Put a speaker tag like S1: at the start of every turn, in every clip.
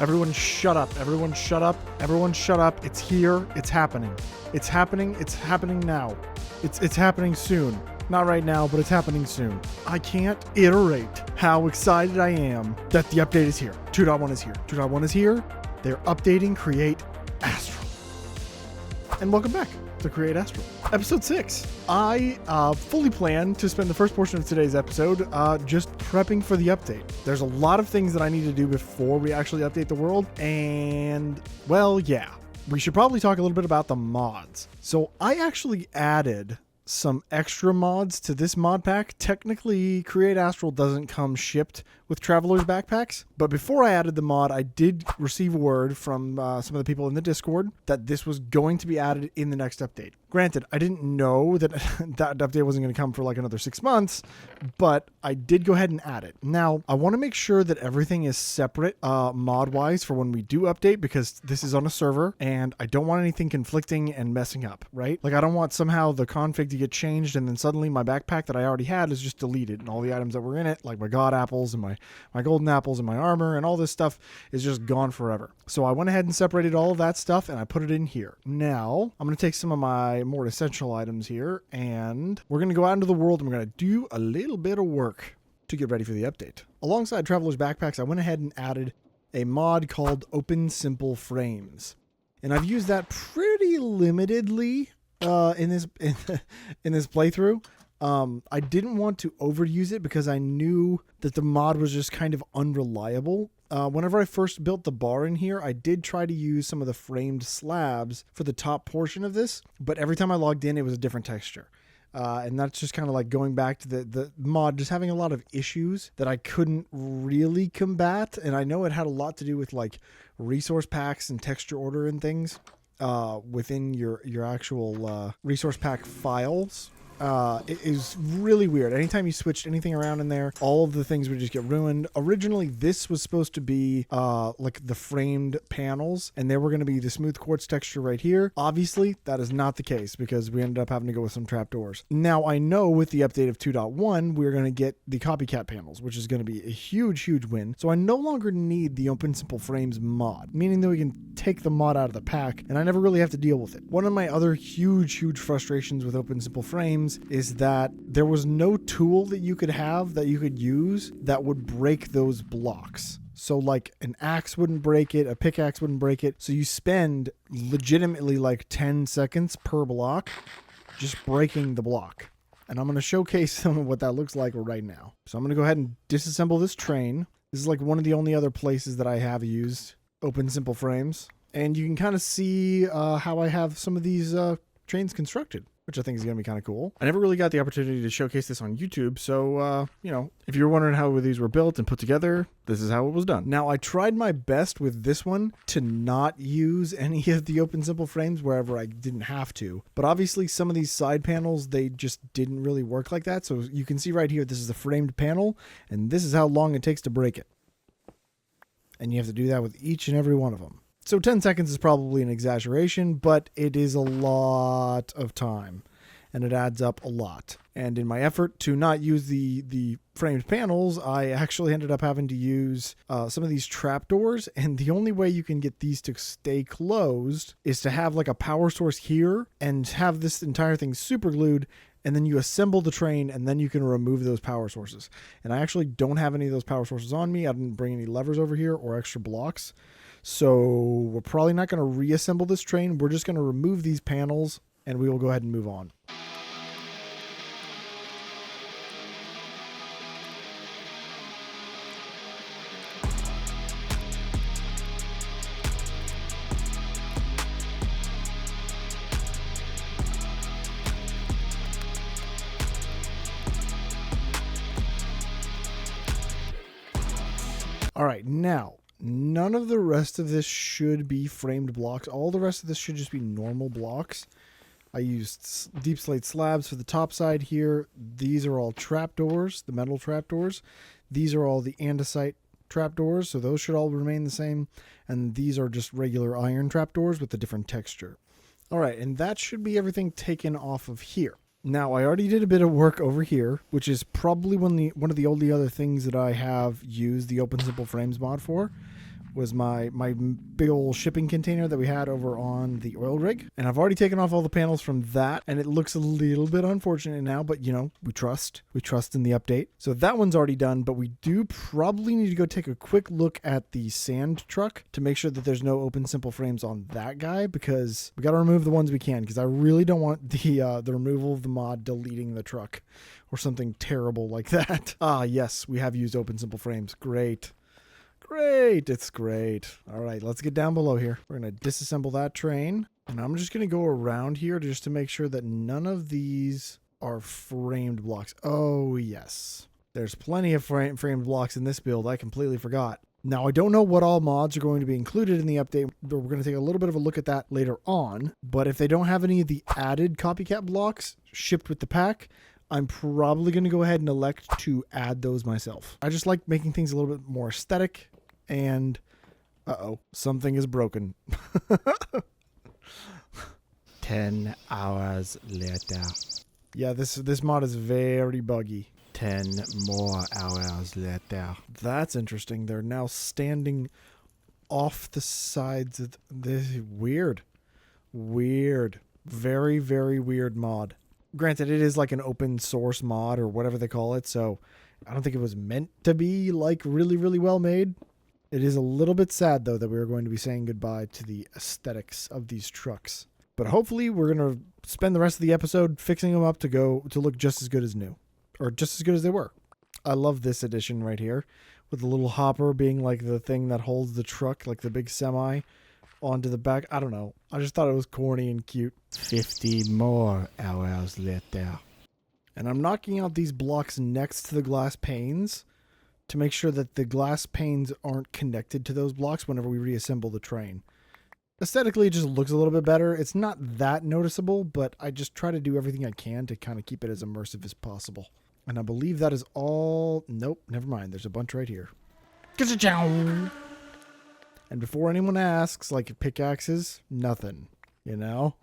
S1: Everyone shut up. Everyone shut up. Everyone shut up. It's here. It's happening. It's happening. It's happening now. It's happening soon. Not right now, but it's happening soon. I can't iterate how excited I am that the update is here. 2.1 is here. 2.1 is here. They're updating Create Astral. And welcome back to Create Astral, episode 6. I fully plan to spend the first portion of today's episode just prepping for the update. There's a lot of things that I need to do before we actually update the world, and, well, yeah. We should probably talk a little bit about the mods. So I actually added some extra mods to this mod pack. Technically, Create Astral doesn't come shipped with Traveler's Backpacks, but before I added the mod, I did receive word from some of the people in the Discord that this was going to be added in the next update. Granted, I didn't know that that update wasn't going to come for like another 6 months, but I did go ahead and add it. Now, I want to make sure that everything is separate mod-wise for when we do update, because this is on a server, and I don't want anything conflicting and messing up, right? Like, I don't want somehow the config to get changed, and then suddenly my backpack that I already had is just deleted, and all the items that were in it, like my god apples and my golden apples and my armor and all this stuff, is just gone forever. So I went ahead and separated all of that stuff, and I put it in here. Now, I'm going to take some of my more essential items here, and we're going to go out into the world, and we're going to do a little bit of work to get ready for the update. Alongside Traveler's Backpacks, I went ahead and added a mod called Open Simple Frames. And I've used that pretty limitedly in this playthrough. I didn't want to overuse it because I knew that the mod was just kind of unreliable. Whenever I first built the bar in here, I did try to use some of the framed slabs for the top portion of this, but every time I logged in, it was a different texture. And that's just kind of like going back to the mod just having a lot of issues that I couldn't really combat. And I know it had a lot to do with like resource packs and texture order and things within your actual resource pack files. It is really weird. Anytime you switched anything around in there, all of the things would just get ruined. Originally, this was supposed to be like the framed panels, and they were going to be the smooth quartz texture right here. Obviously, that is not the case because we ended up having to go with some trapdoors. Now, I know with the update of 2.1, we're going to get the copycat panels, which is going to be a huge, huge win. So I no longer need the Open Simple Frames mod, meaning that we can take the mod out of the pack, and I never really have to deal with it. One of my other huge, huge frustrations with Open Simple Frames is that there was no tool that you could have that you could use that would break those blocks. So like an axe wouldn't break it, a pickaxe wouldn't break it. So you spend legitimately like 10 seconds per block just breaking the block. And I'm going to showcase some of what that looks like right now. So I'm going to go ahead and disassemble this train. This is like one of the only other places that I have used Open Simple Frames. And you can kind of see how I have some of these trains constructed, which I think is going to be kind of cool. I never really got the opportunity to showcase this on YouTube, so, you know, if you're wondering how these were built and put together, this is how it was done. Now, I tried my best with this one to not use any of the Open Simple Frames wherever I didn't have to, but obviously some of these side panels, they just didn't really work like that, so you can see right here, this is a framed panel, and this is how long it takes to break it. And you have to do that with each and every one of them. So 10 seconds is probably an exaggeration, but it is a lot of time, and it adds up a lot. And in my effort to not use the framed panels, I actually ended up having to use some of these trapdoors, and the only way you can get these to stay closed is to have like a power source here and have this entire thing super glued, and then you assemble the train, and then you can remove those power sources. And I actually don't have any of those power sources on me. I didn't bring any levers over here or extra blocks. So we're probably not going to reassemble this train. We're just going to remove these panels, and we will go ahead and move on. All right, now, none of the rest of this should be framed blocks. All the rest of this should just be normal blocks. I used deep slate slabs for the top side here. These are all trapdoors, the metal trapdoors. These are all the andesite trapdoors, so those should all remain the same. And these are just regular iron trapdoors with a different texture. All right, and that should be everything taken off of here. Now, I already did a bit of work over here, which is probably one of the only other things that I have used the Open Simple Frames mod for, was my big old shipping container that we had over on the oil rig. And I've already taken off all the panels from that, and it looks a little bit unfortunate now, but you know, we trust in the update. So that one's already done, but we do probably need to go take a quick look at the sand truck to make sure that there's no open simple frames on that guy, because we got to remove the ones we can, because I really don't want the removal of the mod deleting the truck or something terrible like that. Ah, yes, we have used open simple frames. Great. Great. It's great. All right, let's get down below here. We're going to disassemble that train. And I'm just going to go around here just to make sure that none of these are framed blocks. Oh, yes. There's plenty of framed blocks in this build. I completely forgot. Now, I don't know what all mods are going to be included in the update, but we're going to take a little bit of a look at that later on. But if they don't have any of the added copycat blocks shipped with the pack, I'm probably going to go ahead and elect to add those myself. I just like making things a little bit more aesthetic. And, uh-oh, something is broken. 10 hours later. Yeah, this mod is very buggy. 10 more hours later. That's interesting. They're now standing off the sides of this. Weird. Weird. Very, very weird mod. Granted, it is like an open source mod or whatever they call it, so I don't think it was meant to be like really, really well made. It is a little bit sad, though, that we are going to be saying goodbye to the aesthetics of these trucks. But hopefully we're going to spend the rest of the episode fixing them up to look just as good as new. Or just as good as they were. I love this edition right here, with the little hopper being like the thing that holds the truck, like the big semi, onto the back. I don't know. I just thought it was corny and cute. 50 more hours later. And I'm knocking out these blocks next to the glass panes to make sure that the glass panes aren't connected to those blocks whenever we reassemble the train. Aesthetically, it just looks a little bit better. It's not that noticeable, but I just try to do everything I can to kind of keep it as immersive as possible. And I believe that is all... Nope, never mind. There's a bunch right here. And before anyone asks, like pickaxes, nothing, you know?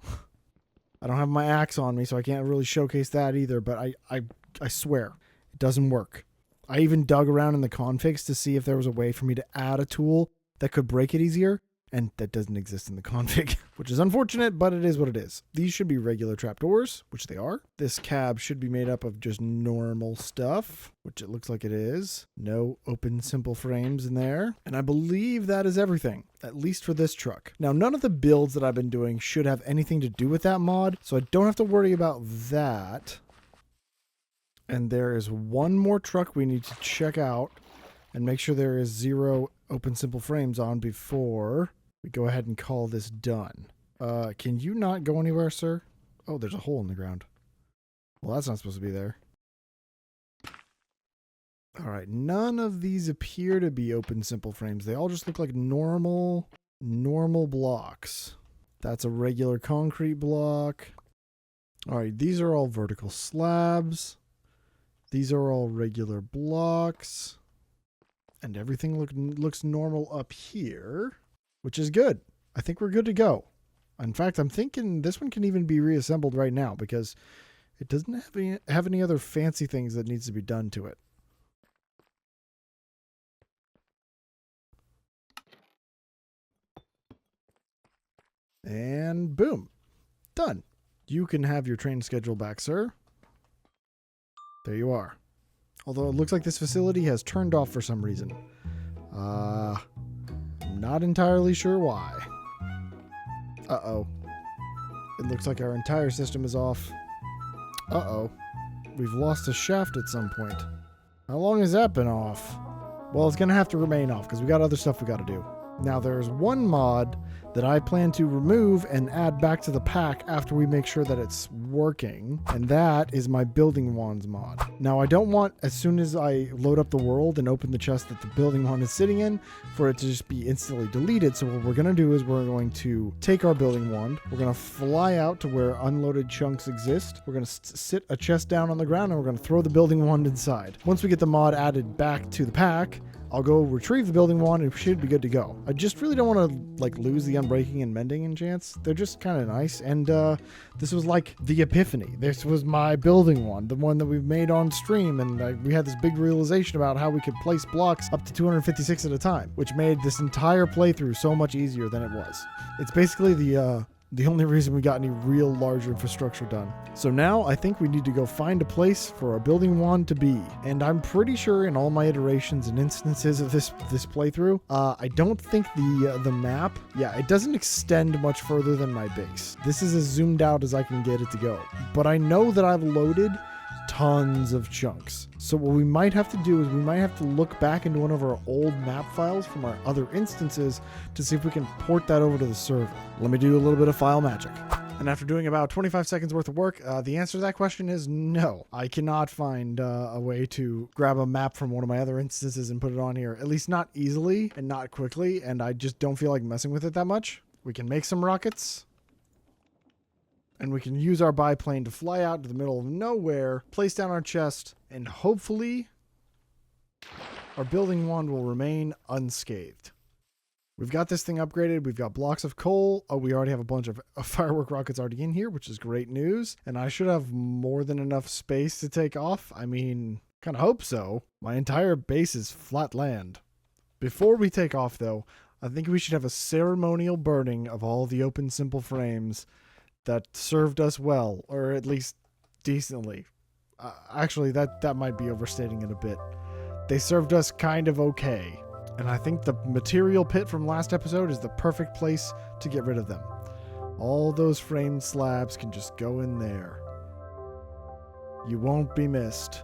S1: I don't have my axe on me, so I can't really showcase that either, but I swear, it doesn't work. I even dug around in the configs to see if there was a way for me to add a tool that could break it easier, and that doesn't exist in the config, which is unfortunate, but it is what it is. These should be regular trapdoors, which they are. This cab should be made up of just normal stuff, which it looks like it is. No open simple frames in there. And I believe that is everything, at least for this truck. Now, none of the builds that I've been doing should have anything to do with that mod, so I don't have to worry about that. And there is one more truck we need to check out and make sure there is 0 open simple frames on before we go ahead and call this done. Can you not go anywhere, sir? Oh, there's a hole in the ground. Well, that's not supposed to be there. All right, none of these appear to be open simple frames. They all just look like normal blocks. That's a regular concrete block. All right, these are all vertical slabs. These are all regular blocks. And everything looks normal up here, which is good. I think we're good to go. In fact, I'm thinking this one can even be reassembled right now because it doesn't have any other fancy things that needs to be done to it. And boom, done. You can have your train schedule back, sir. There you are. Although it looks like this facility has turned off for some reason. I'm not entirely sure why. Uh-oh. It looks like our entire system is off. Uh-oh. We've lost a shaft at some point. How long has that been off? Well, it's going to have to remain off because we got other stuff we got to do. Now, there's one mod that I plan to remove and add back to the pack after we make sure that it's working, and that is my building wands mod. Now, I don't want, as soon as I load up the world and open the chest that the building wand is sitting in, for it to just be instantly deleted. So what we're going to do is we're going to take our building wand, we're going to fly out to where unloaded chunks exist, we're going to sit a chest down on the ground, and we're going to throw the building wand inside. Once we get the mod added back to the pack, I'll go retrieve the building wand and we should be good to go. I just really don't want to like lose the unbreaking and mending enchants. They're just kind of nice. And this was like the epiphany. This was my building wand, the one that we've made on stream. And we had this big realization about how we could place blocks up to 256 at a time, which made this entire playthrough so much easier than it was. It's basically the only reason we got any real large infrastructure done. So now I think we need to go find a place for our building wand to be. And I'm pretty sure in all my iterations and instances of this playthrough, I don't think the map, it doesn't extend much further than my base. This is as zoomed out as I can get it to go. But I know that I've loaded tons of chunks. So what we might have to do is we might have to look back into one of our old map files from our other instances to see if we can port that over to the server. Let me do a little bit of file magic. And after doing about 25 seconds worth of work, the answer to that question is no. I cannot find a way to grab a map from one of my other instances and put it on here, at least not easily and not quickly, and I just don't feel like messing with it that much. We can make some rockets. And we can use our biplane to fly out to the middle of nowhere, place down our chest, and hopefully our building wand will remain unscathed. We've got this thing upgraded. We've got blocks of coal. Oh, we already have a bunch of firework rockets already in here, which is great news. And I should have more than enough space to take off. I mean, kind of hope so. My entire base is flat land. Before we take off, though, I think we should have a ceremonial burning of all the open simple frames that served us well, or at least decently. Actually, that might be overstating it a bit. They served us kind of okay. And I think the material pit from last episode is the perfect place to get rid of them. All those framed slabs can just go in there. You won't be missed.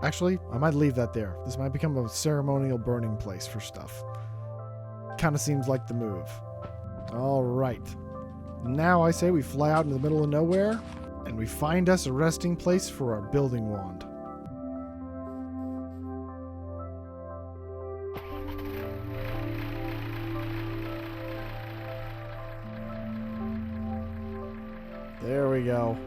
S1: Actually, I might leave that there. This might become a ceremonial burning place for stuff. Kind of seems like the move. All right. Now I say we fly out in the middle of nowhere and we find us a resting place for our building wand. There we go.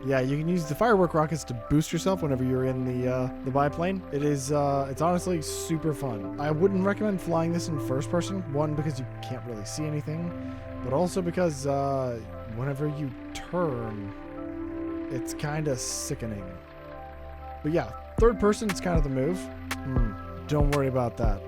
S1: Yeah, you can use the firework rockets to boost yourself whenever you're in the biplane. It is, it's honestly super fun. I wouldn't recommend flying this in first person. One, because you can't really see anything, but also because whenever you turn, it's kind of sickening. But yeah, third person is kind of the move. Don't worry about that.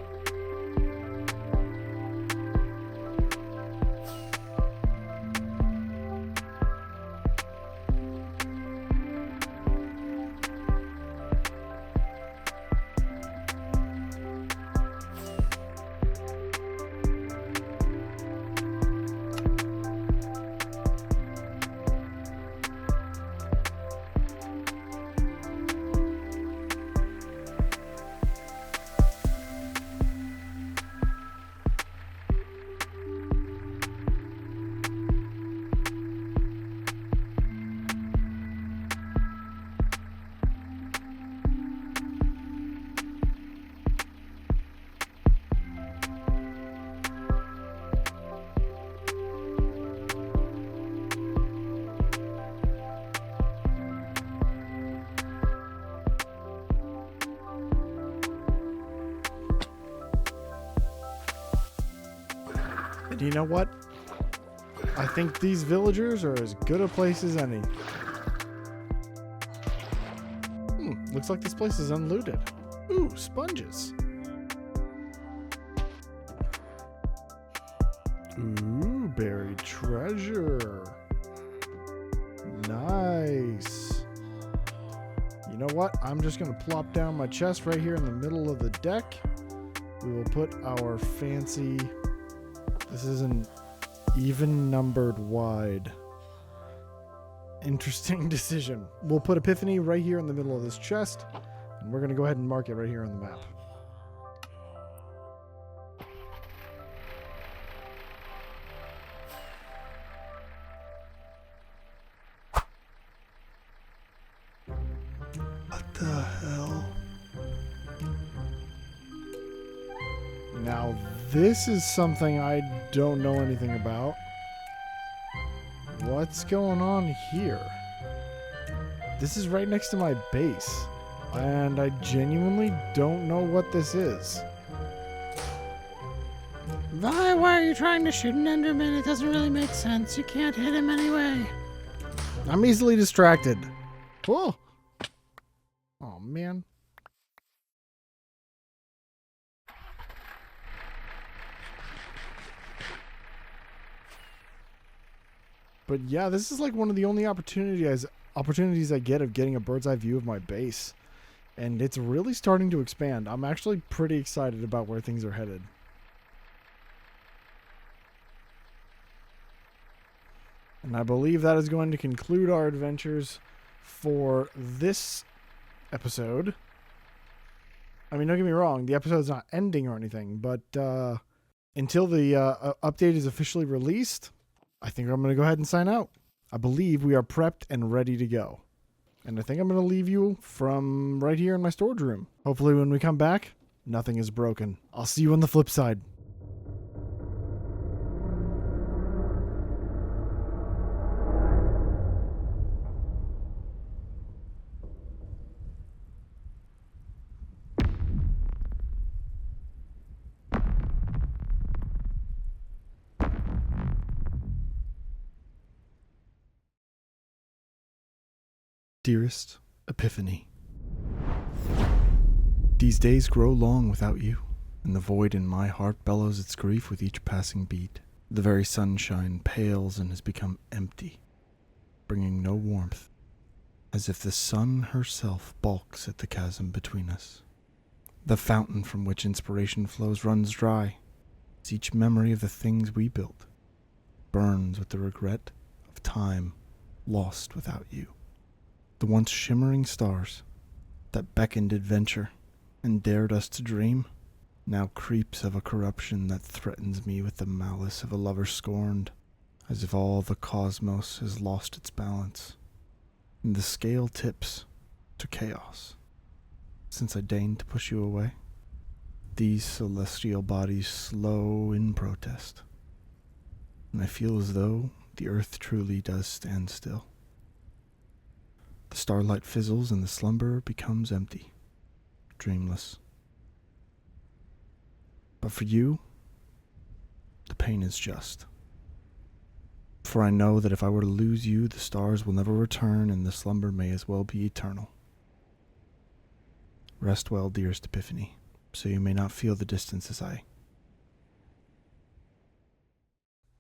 S1: And you know what? I think these villagers are as good a place as any. Looks like this place is unlooted. Ooh, sponges. Ooh, buried treasure. Nice. You know what? I'm just going to plop down my chest right here in the middle of the deck. We will put our fancy... This is an even numbered wide. Interesting decision. We'll put Epiphany right here in the middle of this chest, and we're going to go ahead and mark it right here on the map. What the hell? Now, this is something I don't know anything about. What's going on here? This is right next to my base. And I genuinely don't know what this is.
S2: Why are you trying to shoot an Enderman? It doesn't really make sense. You can't hit him anyway.
S1: I'm easily distracted. Whoa. Oh, man. But yeah, this is like one of the only opportunities I get of getting a bird's eye view of my base. And it's really starting to expand. I'm actually pretty excited about where things are headed. And I believe that is going to conclude our adventures for this episode. I mean, don't get me wrong, the episode's not ending or anything, but until the update is officially released, I think I'm going to go ahead and sign out. I believe we are prepped and ready to go. And I think I'm going to leave you from right here in my storage room. Hopefully when we come back, nothing is broken. I'll see you on the flip side. Dearest Epiphany, these days grow long without you, and the void in my heart bellows its grief with each passing beat. The very sunshine pales and has become empty, bringing no warmth, as if the sun herself balks at the chasm between us. The fountain from which inspiration flows runs dry, as each memory of the things we built burns with the regret of time lost without you. The once shimmering stars that beckoned adventure and dared us to dream now creeps of a corruption that threatens me with the malice of a lover scorned, as if all the cosmos has lost its balance, and the scale tips to chaos since I deigned to push you away. These celestial bodies slow in protest, and I feel as though the earth truly does stand still. The starlight fizzles and the slumber becomes empty, dreamless. But for you, the pain is just. For I know that if I were to lose you, the stars will never return and the slumber may as well be eternal. Rest well, dearest Epiphany, so you may not feel the distance as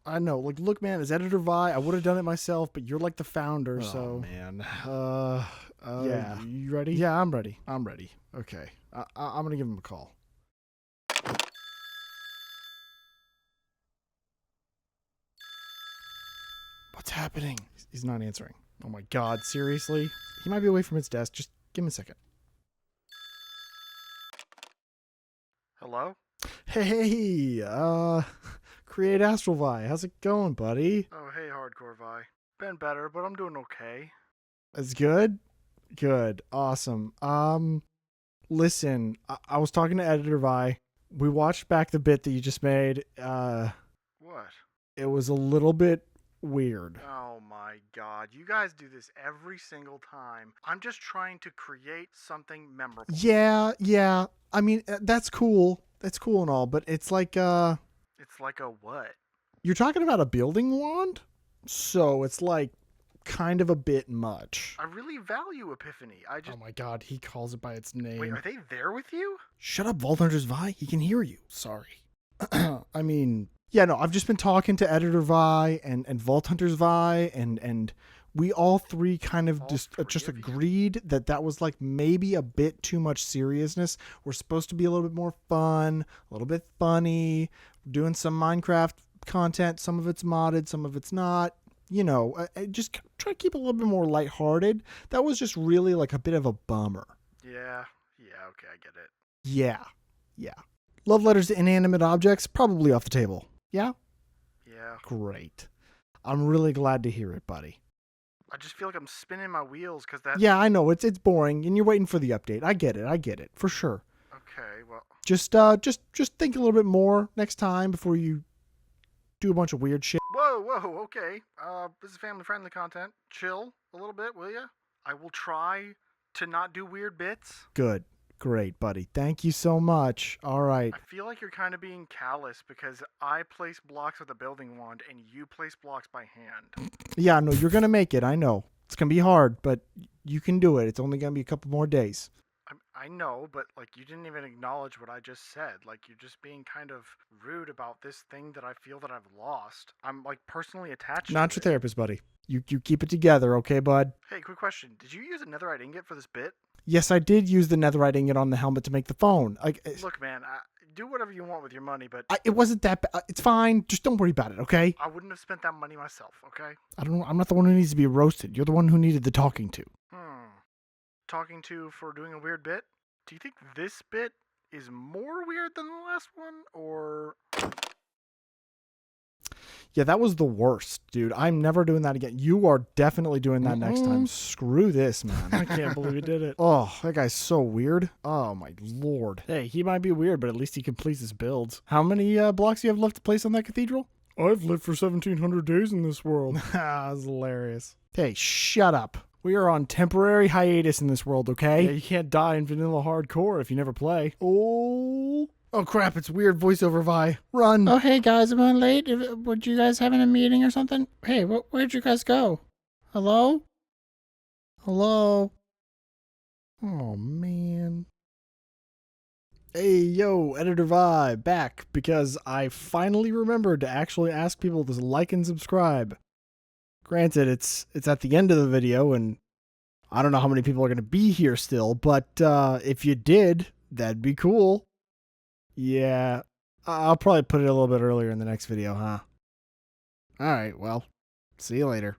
S1: I know, like, look, man, as editor Vi, I would have done it myself, but you're like the founder, so.
S2: Man.
S1: Yeah.
S2: You ready?
S1: Yeah, I'm ready. Okay. I'm going to give him a call. What's happening? He's not answering. Oh my God, seriously? He might be away from his desk. Just give him a second.
S2: Hello?
S1: Hey, Create Astral Vi. How's it going, buddy?
S2: Oh, hey, Hardcore Vi. Been better, but I'm doing okay.
S1: That's good? Good. Awesome. Listen, I was talking to Editor Vi. We watched back the bit that you just made.
S2: What?
S1: It was a little bit weird.
S2: Oh my God. You guys do this every single time. I'm just trying to create something memorable.
S1: Yeah. I mean, that's cool. That's cool and all, but it's like,
S2: It's like a what?
S1: you're talking about a building wand? So it's like kind of a bit much.
S2: I really value Epiphany.
S1: Oh my God, he calls it by its name.
S2: Wait, are they there with you?
S1: Shut up, Vault Hunters Vi. He can hear you. Sorry. I mean, yeah, no, I've just been talking to Editor Vi and Vault Hunters Vi, and we all three kind of just agreed that was like maybe a bit too much seriousness. We're supposed to be a little bit more fun, a little bit funny, doing some Minecraft content. Some of it's modded, some of it's not. You know, just try to keep it a little bit more lighthearted. That was just really like a bit of a bummer.
S2: Yeah, okay, I get it.
S1: Yeah. Love letters to inanimate objects, probably off the table. Yeah?
S2: Yeah.
S1: Great. I'm really glad to hear it, buddy.
S2: I just feel like I'm spinning my wheels because that...
S1: Yeah, I know, it's boring, and you're waiting for the update. I get it, for sure.
S2: Okay, well...
S1: Just think a little bit more next time before you do a bunch of weird shit.
S2: Whoa, okay. This is family-friendly content. Chill a little bit, will ya? I will try to not do weird bits.
S1: Good. Great, buddy. Thank you so much. All right.
S2: I feel like you're kind of being callous because I place blocks with a building wand and you place blocks by hand.
S1: Yeah, no, you're going to make it. I know. It's going to be hard, but you can do it. It's only going to be a couple more days.
S2: I know, but like you didn't even acknowledge what I just said. Like you're just being kind of rude about this thing that I feel that I've lost. I'm like personally attached
S1: Not
S2: to
S1: your
S2: it.
S1: therapist, buddy. You keep it together, okay, bud?
S2: Hey, quick question. Did you use a netherite ingot for this bit?
S1: Yes, I did use the netherite ingot on the helmet to make the phone.
S2: Look, man, do whatever you want with your money, but
S1: It wasn't that bad. It's fine. Just don't worry about it, okay?
S2: I wouldn't have spent that money myself, okay?
S1: I'm not the one who needs to be roasted. You're the one who needed the talking to.
S2: Talking to for doing a weird bit? Do you think this bit is more weird than the last one, or...
S1: Yeah, that was the worst, dude. I'm never doing that again. You are definitely doing that next time. Screw this, man. I can't believe he did it. Oh, that guy's so weird. Oh, my lord. Hey, he might be weird, but at least he completes his builds. How many blocks do you have left to place on that cathedral? I've lived for 1,700 days in this world. That's hilarious. Hey, shut up. We are on temporary hiatus in this world, okay? Yeah, you can't die in vanilla hardcore if you never play. Oh crap, it's weird voiceover Vi. Run.
S3: Oh, hey guys, am I late? Would you guys having a meeting or something? Hey, where'd you guys go? Hello? Hello?
S1: Oh man. Hey, yo, Editor Vi, back because I finally remembered to actually ask people to like and subscribe. Granted, it's at the end of the video, and I don't know how many people are going to be here still, but if you did, that'd be cool. Yeah, I'll probably put it a little bit earlier in the next video, huh? Alright, well, see you later.